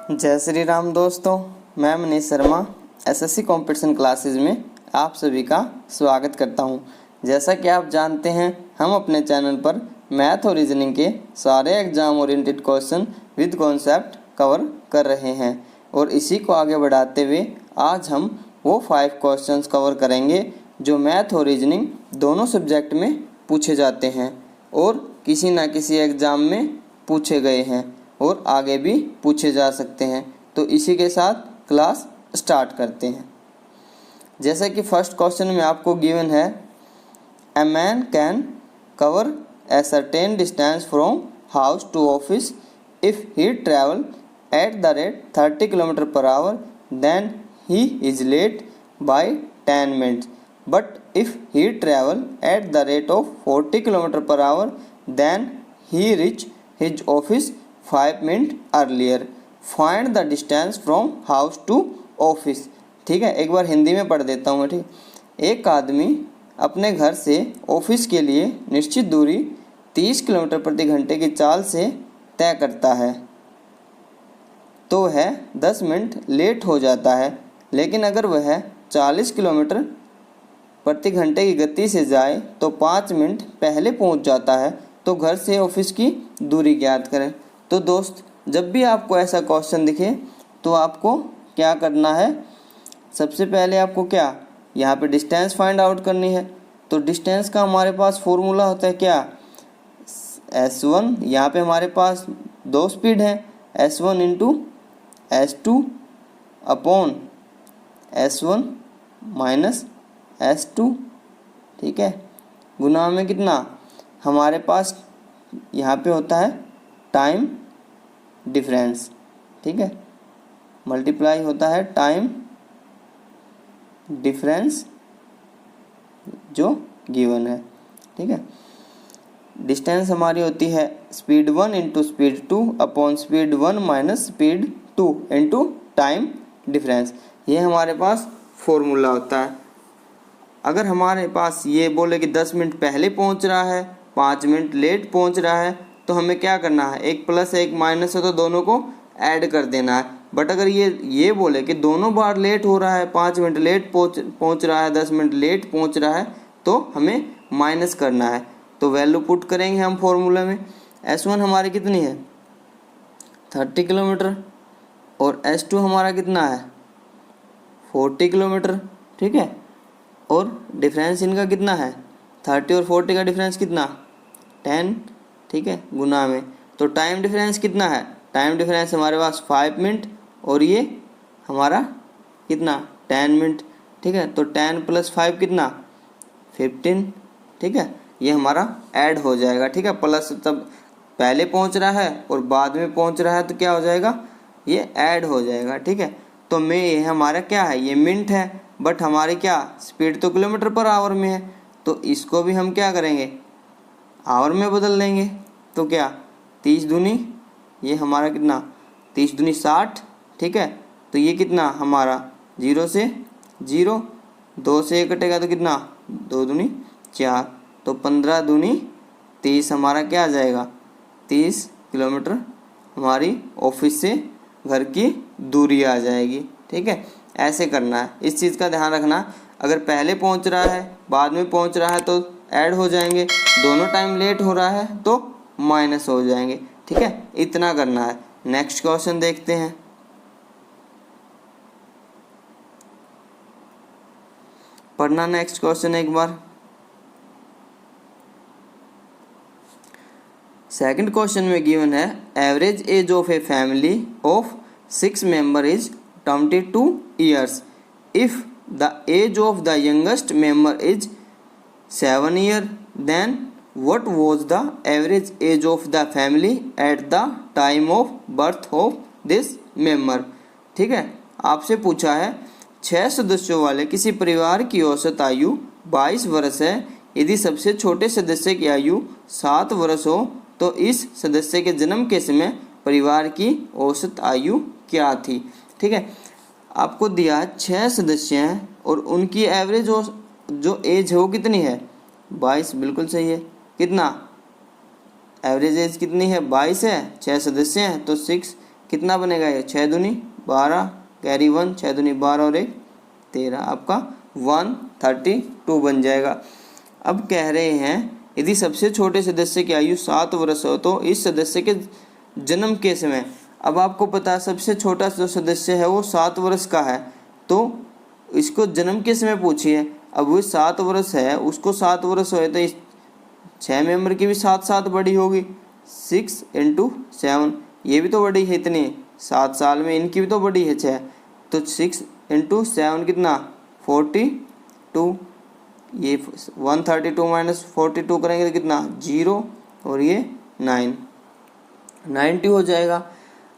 जय श्री राम दोस्तों, मैं Manish Sharma SSC competition classes में आप सभी का स्वागत करता हूं। जैसा कि आप जानते हैं, हम अपने चैनल पर मैथ और रीजनिंग के सारे exam oriented question with concept cover कर रहे हैं और इसी को आगे बढ़ाते हुए आज हम वो 5 क्वेश्चंस कवर करेंगे जो मैथ और रीजनिंग दोनों सब्जेक्ट में पूछे जाते हैं और किसी ना किसी एग्ज़ाम में पूछे गए हैं और आगे भी पूछे जा सकते हैं। तो इसी के साथ क्लास स्टार्ट करते हैं। जैसा कि फर्स्ट क्वेश्चन में आपको गिवन है, a man can cover a certain distance from house to office if he travel at the rate 30 kilometre per hour then he is late by 10 minutes, but if he travel at the rate of 40 kilometre per hour then he reach his office 5 minute earlier. Find the distance from house to office. ठीक है, एक बार हिंदी में पढ़ देता हूँ मैं। ठीक, एक आदमी अपने घर से ऑफिस के लिए निश्चित दूरी 30 किलोमीटर प्रति घंटे की चाल से तय करता है तो वह 10 मिनट लेट हो जाता है, लेकिन अगर वह 40 किलोमीटर प्रति घंटे की गति से जाए तो 5 मिनट पहले पहुंच जाता है। तो घर से ऑफिस की दूरी ज्ञात करें। तो दोस्त, जब भी आपको ऐसा क्वेश्चन दिखे तो आपको क्या करना है, सबसे पहले आपको क्या यहाँ पे डिस्टेंस फाइंड आउट करनी है। तो डिस्टेंस का हमारे पास फॉर्मूला होता है क्या, S1। यहाँ पे हमारे पास 2 स्पीड है, S1 into S2 upon S1 minus S2। ठीक है, गुना में कितना हमारे पास यहाँ पे होता है टाइम डिफरेंस। ठीक है, मल्टीप्लाई होता है टाइम डिफरेंस जो गिवन है। ठीक है, डिस्टेंस हमारी होती है speed 1 into speed 2 upon speed 1 minus speed 2 into time difference. ये हमारे पास फॉर्मूला होता है। अगर हमारे पास ये बोले कि 10 मिनट पहले पहुंच रहा है, 5 मिनट लेट पहुंच रहा है, तो हमें क्या करना है, एक प्लस एक माइनस है तो दोनों को ऐड कर देना है। बट अगर ये बोले कि दोनों बार लेट हो रहा है, 5 मिनट लेट पहुंच रहा है, 10 मिनट लेट पहुंच रहा है, तो हमें माइनस करना है। तो वैल्यू पुट करेंगे हम फॉर्मूला में। S1 हमारी कितनी है 30 किलोमीटर और S2 हमारा कितना है 40 किलोमीटर। ठीक है, और डिफरेंस इनका कितना है 30 और 40 का डिफरेंस कितना 10। ठीक है, गुना में। तो टाइम डिफरेंस कितना है, टाइम डिफरेंस हमारे पास 5 मिनट और ये हमारा कितना 10 मिनट। ठीक है, तो 10 प्लस 5 कितना 15। ठीक है, ये हमारा ऐड हो जाएगा। ठीक है, प्लस तब पहले पहुंच रहा है और बाद में पहुंच रहा है तो क्या हो जाएगा, ये ऐड हो जाएगा। ठीक है, तो में ये हमारा क्या है, ये मिनट है, बट हमारी क्या स्पीड तो किलोमीटर पर आवर में है, तो इसको भी हम क्या करेंगे आवर में बदल देंगे। तो क्या 30 दूनी ये हमारा कितना 30 दूनी 60। ठीक है, तो ये कितना हमारा 0 से 0, 2 से 1 कटेगा तो कितना 2 दूनी 4, तो 15 दूनी 30 हमारा क्या आ जाएगा 30 किलोमीटर हमारी ऑफिस से घर की दूरी आ जाएगी। ठीक है, ऐसे करना है, इस चीज़ का ध्यान रखना। अगर पहले पहुंच रहा है बाद में पहुंच रहा है तो ऐड हो जाएंगे, दोनों टाइम लेट हो रहा है तो माइनस हो जाएंगे। ठीक है, इतना करना है। नेक्स्ट क्वेश्चन देखते हैं। पढ़ना नेक्स्ट क्वेश्चन एक बार। सेकंड क्वेश्चन में गिवन है, average age of a family of 6 member is 22 years if the age of the youngest member is 7 years, then what was the average age of the family at the time of birth of this member। ठीक है, आपसे पूछा है 6 सदस्यों वाले किसी परिवार की औसत आयु 22 वर्ष है। यदि सबसे छोटे सदस्य की आयु 7 वर्ष हो तो इस सदस्य के जन्म के समय परिवार की औसत आयु क्या थी। ठीक है, आपको दिया 6 सदस्य हैं और उनकी एवरेज जो एज है वो कितनी है 22। बिल्कुल सही है, कितना एवरेज एज कितनी है 22 है, 6 सदस्य हैं तो 6 कितना बनेगा ये 6 दूनी 12 कैरी 1 6 दूनी 12 और 1 13 आपका 132 बन जाएगा। अब कह रहे हैं यदि सबसे छोटे सदस्य की आयु 7 वर्ष हो तो इस सदस्य के जन्म के समय, अब आपको पता है सबसे छोटा जो सदस्य है वो 7 वर्ष का है, तो इसको जन्म के समय पूछिए। अब वो 7 वर्ष है, उसको 7 वर्ष हुए तो इस 6 मेंबर की भी 7 बड़ी होगी, 6 × 7, ये भी तो बड़ी है इतनी, 7 साल में इनकी भी तो बड़ी है 6, तो 6 × 7 कितना 42, ये 132 माइनस 42 करेंगे तो कितना 0 और ये 9 90 हो जाएगा।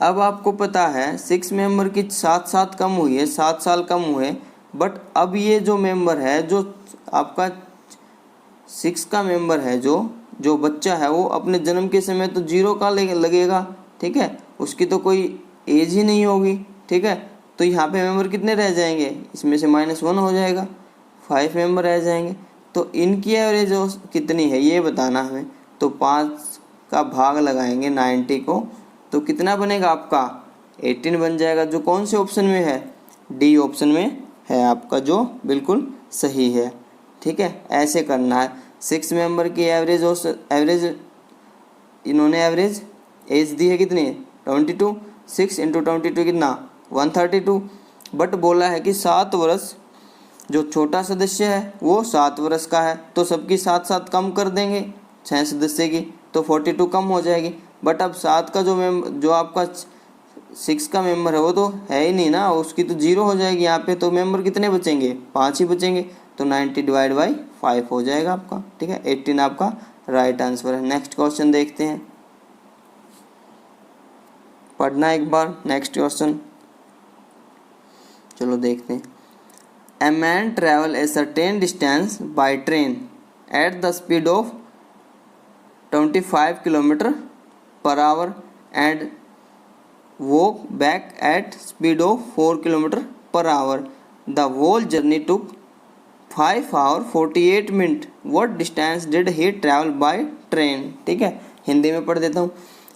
अब आपको पता है 6 मेंबर की 7 कम हुई है, 7 साल कम हुए, बट अब ये जो मेंबर है जो आपका 6 का मेंबर है जो बच्चा है वो अपने जन्म के समय तो 0 का लगेगा, ठीक है, उसकी तो कोई एज ही नहीं होगी, ठीक है, तो यहाँ पे मेंबर कितने रह जाएंगे, इसमें से -1 हो जाएगा, 5 मेंबर रह जाएंगे। तो इनकी एवरेज कितनी है ये बताना हमें, तो 5 का भाग लगाएंगे 90 को, तो कितना बनेगा आपका 18 बन जाएगा, जो कौन से ऑप्शन में है, डी ऑप्शन में है आपका, जो बिल्कुल सही है, ठीक है। ऐसे करना है। 6 मेंबर की एवरेज इन्होंने एवरेज एज दी है कितनी 22, 6 × 22 कितना 132, बट बोला है कि 7 वर्ष जो छोटा सदस्य है वो 7 वर्ष का है, तो सबकी 7 कम कर देंगे 6 सदस्य की, तो 42 कम हो जाएगी। बट अब 7 का जो आपका 6 का मेंबर है वो तो है ही नहीं ना, उसकी तो 0 हो जाएगी यहाँ पे, तो मेंबर कितने बचेंगे 5 ही बचेंगे, तो 90 / 5 हो जाएगा आपका, ठीक है। 18 आपका राइट आंसर है। नेक्स्ट क्वेश्चन देखते हैं, पढ़ना एक बार नेक्स्ट क्वेश्चन, चलो देखते हैं। A man travel a certain distance by train at the speed of 25 km/h and walk back at speed of 4 km/h. The whole journey took 5 hours 48 minutes. What distance did he travel by train? ठीक है, हिंदी में पढ़ देता हूँ।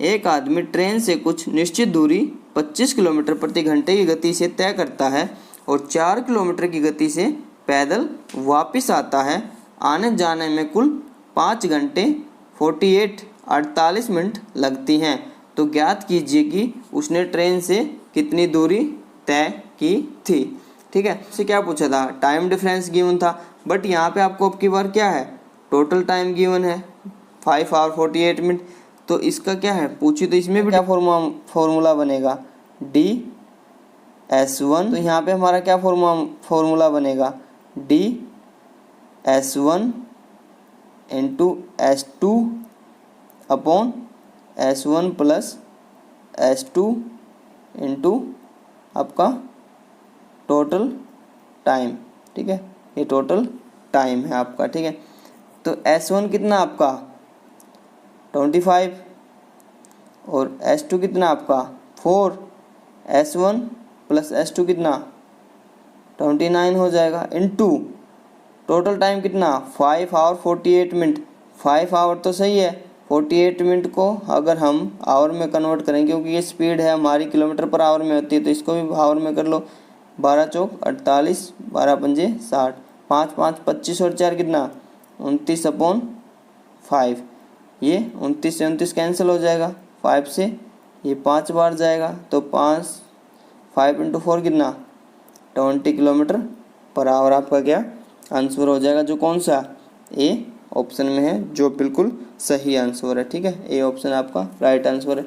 एक आदमी train से कुछ निश्चित दूरी 25 किलोमीटर प्रति घंटे की गति से तय करता है और 4 किलोमीटर की गति से पैदल वापस आता है। आने जाने में कुल 5 घंटे 48 मिनट लगती हैं। तो ज्ञात कीजिए कि उसने ट्रेन से कितनी दूरी तय की थी। ठीक है, इससे क्या पूछा था, टाइम डिफरेंस गिवन था, बट यहाँ पे आपको अब की बार क्या है, टोटल टाइम गिवन है 5 आवर 48 मिनट। तो इसका क्या है पूछी, तो इसमें भी क्या फॉर्मूला बनेगा DS1। तो यहाँ पे हमारा क्या फॉर्मूला बनेगा DS1 × S2 upon S1 + S2 × आपका टोटल टाइम। ठीक है, ये टोटल टाइम है आपका। ठीक है, तो S1 कितना आपका 25 और S2 कितना आपका 4, S1 + S2 कितना 29 हो जाएगा, इनटू टोटल टाइम कितना 5 आवर 48 मिनट। 5 आवर तो सही है, 48 मिनट को अगर हम आवर में कन्वर्ट करें, क्योंकि ये स्पीड है हमारी km/h में होती है, तो इसको भी आवर में कर लो। 12 चौक 48, 12 पंजे 60, 5 5 25 और 4 कितना 29/5। ये 29 से 29 कैंसिल हो जाएगा, 5 से ये 5 बार जाएगा, तो 5 × 4 कितना 20 km/h आपका क्या आंसर हो जाएगा, जो कौन सा ए ऑप्शन में है, जो बिल्कुल सही आंसर है। ठीक है, ए ऑप्शन आपका राइट आंसर है।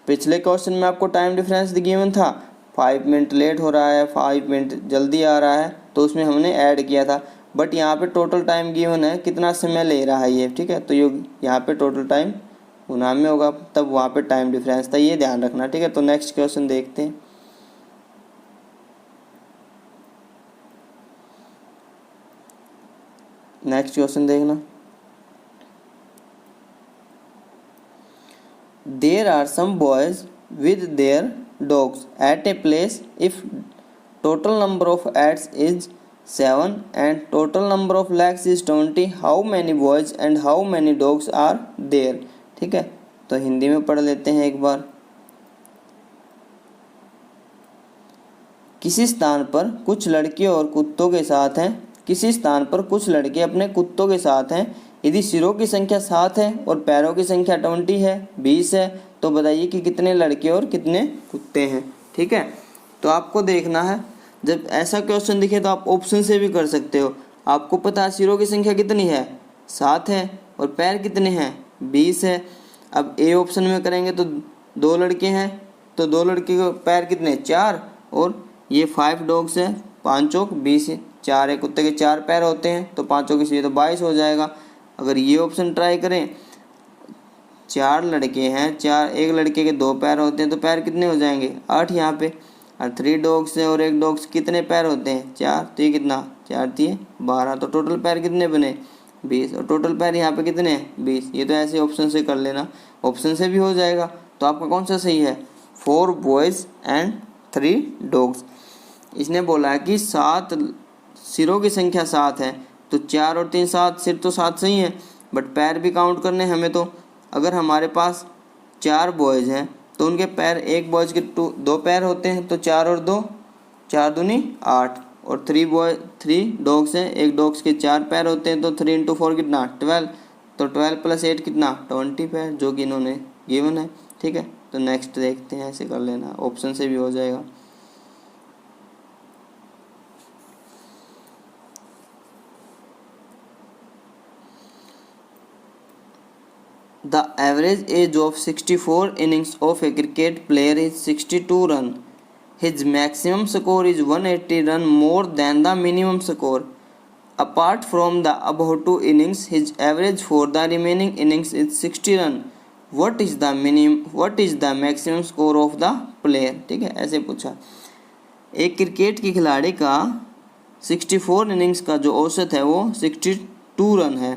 पिछले क्वेश्चन में आपको टाइम डिफरेंस गिवन था, 5 मिनट लेट हो रहा है, 5 मिनट जल्दी आ रहा है, तो उसमें हमने ऐड किया था, बट यहाँ पे टोटल टाइम गिवन है कितना समय ले रहा है ये। ठीक है, तो ये यहाँ पे टोटल टाइम गुना में होगा, तब वहाँ पे टाइम डिफरेंस था, ये ध्यान रखना। ठीक है, तो नेक्स्ट क्वेश्चन देखते हैं। नेक्स्ट क्वेश्चन देखना, there are some boys with their dogs at a place. If total number of heads is 7 and total number of legs is 20, how many boys and how many dogs are there. ठीक है, तो हिंदी में पढ़ लेते हैं एक बार। किसी स्थान पर कुछ लड़के और कुत्तों के साथ हैं, किसी स्थान पर कुछ लड़के अपने कुत्तों के साथ हैं। यदि सिरों की संख्या 7 है और पैरों की संख्या 20 है 20 है, तो बताइए कि कितने लड़के और कितने कुत्ते हैं। ठीक है, तो आपको देखना है, जब ऐसा क्वेश्चन दिखे तो आप ऑप्शन से भी कर सकते हो। आपको पता है सिरों की संख्या कितनी है, 7 है, और पैर कितने हैं, 20 है। अब ए ऑप्शन में करेंगे तो 2 लड़के हैं, तो 2 लड़के के पैर कितने, 4, और ये 5 डॉग्स हैं, 5 चौक 20, 4 है, कुत्ते के 4 पैर होते हैं, तो 5 चौक इसलिए तो 22 हो जाएगा। अगर ये ऑप्शन ट्राई करें, 4 लड़के हैं, 4, एक लड़के के 2 पैर होते हैं, तो पैर कितने हो जाएंगे, 8 यहाँ पे, और 3 डॉग्स हैं और एक डॉग्स कितने पैर होते हैं, 4, तो ये कितना, 4 3 12, तो टोटल पैर कितने बने, 20, और टोटल पैर यहाँ पे कितने हैं, 20। ये तो ऐसे ऑप्शन से कर लेना, ऑप्शन से भी हो जाएगा। तो आपका कौन सा सही है, 4 बॉयज़ एंड 3 डॉग्स। इसने बोला है कि 7 सिरों की संख्या 7 है, तो 4 और 3 7, सिर तो 7 सही है, बट पैर भी काउंट करने हमें। तो अगर हमारे पास 4 बॉयज़ हैं तो उनके पैर, एक बॉयज़ के 2 पैर होते हैं, तो 4 और 2 4 दूनी 8, और 3 डॉग्स हैं, एक डॉग्स के 4 पैर होते हैं, तो 3 × 4 कितना, 12, तो 12 + 8 कितना, 20 पैर, जो कि इन्होंने गिवन है। ठीक है, तो नेक्स्ट देखते हैं, ऐसे कर लेना, ऑप्शन से भी हो जाएगा। The average age of 64 innings of a cricket player is 62 run. His maximum score is 180 run more than the minimum score. Apart from the above 2 innings, his average for the remaining innings is 60 run. What is the maximum score of the player? ठीक है, ऐसे पूछा। एक cricket के खिलाड़ी का 64 innings का जो औसत है वो 62 रन है।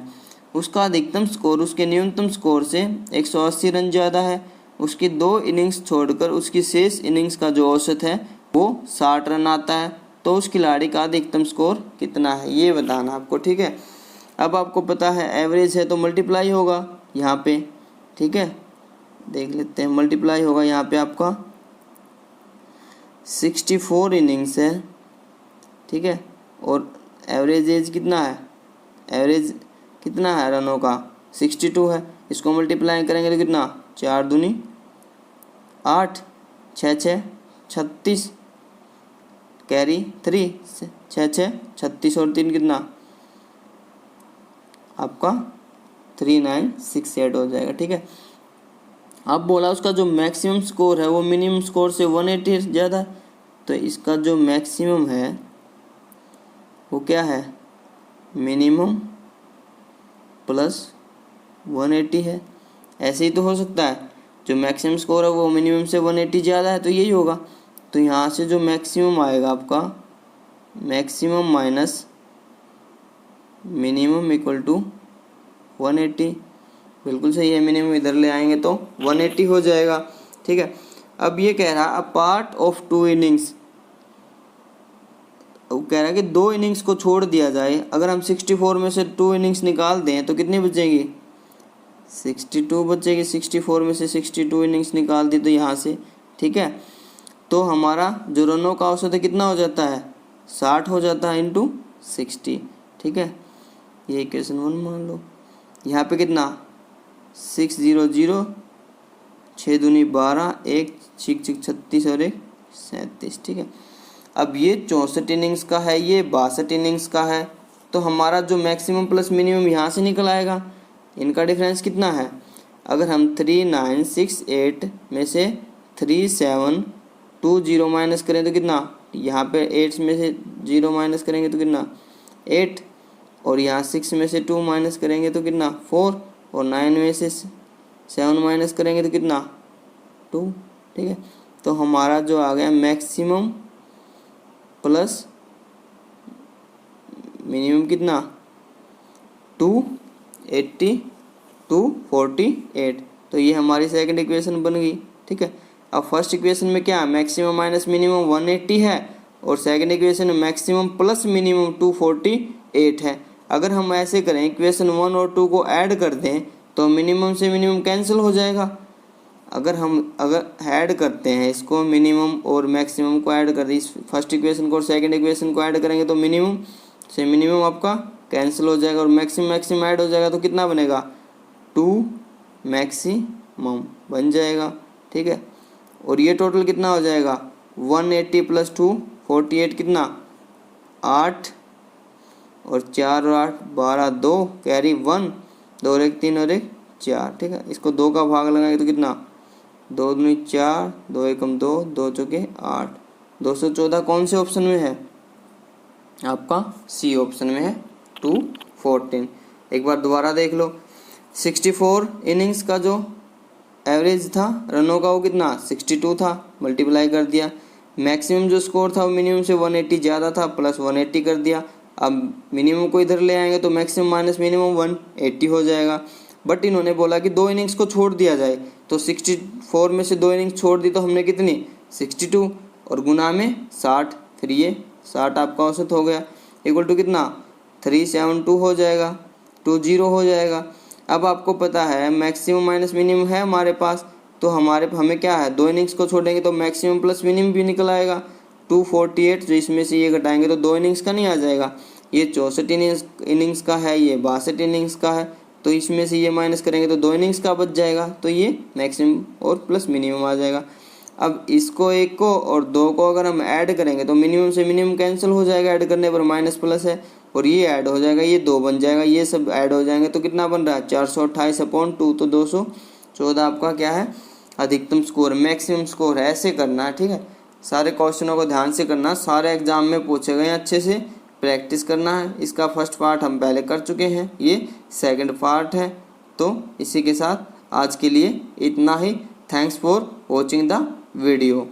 उसका अधिकतम स्कोर उसके न्यूनतम स्कोर से 180 रन ज़्यादा है। उसकी 2 इनिंग्स छोड़कर उसकी शेष इनिंग्स का जो औसत है वो 60 रन आता है। तो उस खिलाड़ी का अधिकतम स्कोर कितना है, ये बताना आपको। ठीक है, अब आपको पता है एवरेज है तो मल्टीप्लाई होगा यहाँ पे। ठीक है, देख लेते हैं, मल्टीप्लाई होगा यहाँ पे आपका 64 इनिंग्स है। ठीक है, और एवरेज एज कितना है, एवरेज कितना है रनों का, 62 है। इसको मल्टीप्लाई करेंगे तो कितना, 4 दूनी 8, 6 6 36, कैरी 3, 6 6 36, और 3 कितना आपका 3968 हो जाएगा। ठीक है, अब बोला उसका जो मैक्सिमम स्कोर है वो मिनिमम स्कोर से 180 ज़्यादा है, तो इसका जो मैक्सिमम है वो क्या है, मिनिमम प्लस 180 है। ऐसे ही तो हो सकता है, जो मैक्सिमम स्कोर है वो मिनिमम से 180 ज़्यादा है, तो यही होगा। तो यहाँ से जो मैक्सिमम आएगा आपका, maximum minus minimum equal to 180, बिल्कुल सही है। मिनिमम इधर ले आएंगे तो 180 हो जाएगा। ठीक है, अब ये कह रहा है अ पार्ट ऑफ 2 इनिंग्स, वो कह रहा है कि 2 इनिंग्स को छोड़ दिया जाए। अगर हम 64 में से 2 इनिंग्स निकाल दें तो कितनी बचेगी, 62 बचेगी। 64 में से 62 इनिंग्स निकाल दी तो यहाँ से, ठीक है, तो हमारा जो रनों का औसत है कितना हो जाता है, 60 हो जाता है इंटू 60। ठीक है, ये इक्वेशन 1 मान लो। यहाँ पे कितना 600, 6 दूनी 12, 1 6 6 36 और 1 37। ठीक है, अब ये 64 इनिंग्स का है, ये 62 इनिंग्स का है, तो हमारा जो मैक्सिमम प्लस मिनिमम यहाँ से निकल आएगा। इनका डिफरेंस कितना है, अगर हम 3968 में से 3720 माइनस करें तो कितना, यहाँ पे 8 में से 0 माइनस करेंगे तो कितना 8, और यहाँ 6 में से 2 माइनस करेंगे तो कितना 4, और 9 में से 7 माइनस करेंगे तो कितना 2। ठीक है, तो हमारा जो आ गया मैक्सिमम प्लस मिनिमम कितना 280 248, तो ये हमारी सेकंड इक्वेशन बन गई। ठीक है, अब फर्स्ट इक्वेशन में क्या है, मैक्सिमम माइनस मिनिमम 180 है, और सेकंड इक्वेशन में मैक्सिमम प्लस मिनिमम 248 है। अगर हम ऐसे करें, इक्वेशन 1 और 2 को ऐड कर दें तो मिनिमम से मिनिमम कैंसिल हो जाएगा, अगर ऐड करते हैं इसको, मिनिमम और मैक्सिमम को ऐड कर, इस फर्स्ट इक्वेशन को और सेकंड इक्वेशन को ऐड करेंगे तो मिनिमम से मिनिमम आपका कैंसिल हो जाएगा और मैक्सिमम ऐड हो जाएगा तो कितना बनेगा 2 मैक्सिमम बन जाएगा। ठीक है, और ये टोटल कितना हो जाएगा 180 + 2 48 कितना 8 और 4 और 8 12 2 कैरी 1 2 और 1 3 और 1 4। ठीक है, इसको 2 का भाग लगाएंगे तो कितना 2 दूनी 4 2 एकम 2 2 चौके 8। 214 कौन से ऑप्शन में है आपका सी ऑप्शन में है 214। एक बार दोबारा देख लो, 64 इनिंग्स का जो एवरेज था रनों का वो कितना 62 था, मल्टीप्लाई कर दिया। मैक्सिमम जो स्कोर था वो मिनिमम से 180 ज़्यादा था, प्लस 180 कर दिया। अब मिनिमम को इधर ले आएंगे तो मैक्सिमम माइनस मिनिमम 180 हो जाएगा। बट इन्होंने बोला कि 2 इनिंग्स को छोड़ दिया जाए, तो 64 में से 2 इनिंग्स छोड़ दी तो हमने कितनी 62 और गुना में 60, फिर ये 60 आपका औसत हो गया, इक्वल टू कितना 372 हो जाएगा, 20 हो जाएगा। अब आपको पता है मैक्सिमम माइनस मिनिमम है हमारे पास, तो हमें क्या है 2 इनिंग्स को छोड़ेंगे तो मैक्सिमम प्लस मिनिमम भी निकल आएगा 248, जो इसमें से ये घटाएंगे तो 2 इनिंग्स का नहीं आ जाएगा। ये 64 इनिंग्स का है, ये 62 इनिंग्स का है, तो इसमें से ये माइनस करेंगे तो 2 इनिंग्स का बच जाएगा, तो ये मैक्सिमम और प्लस मिनिमम आ जाएगा। अब इसको 1 को और 2 को अगर हम ऐड करेंगे तो मिनिमम से मिनिमम कैंसिल हो जाएगा, ऐड करने पर माइनस प्लस है और ये ऐड हो जाएगा, ये 2 बन जाएगा, ये सब ऐड हो जाएंगे तो कितना बन रहा है 428/2, तो 214 आपका क्या है अधिकतम स्कोर, मैक्सिमम स्कोर है। ऐसे करना है। ठीक है, सारे क्वेश्चनों को ध्यान से करना, सारे एग्जाम में पूछे गए, अच्छे से प्रैक्टिस करना है। इसका फर्स्ट पार्ट हम पहले कर चुके हैं, ये सेकंड पार्ट है। तो इसी के साथ आज के लिए इतना ही। Thanks for watching the video.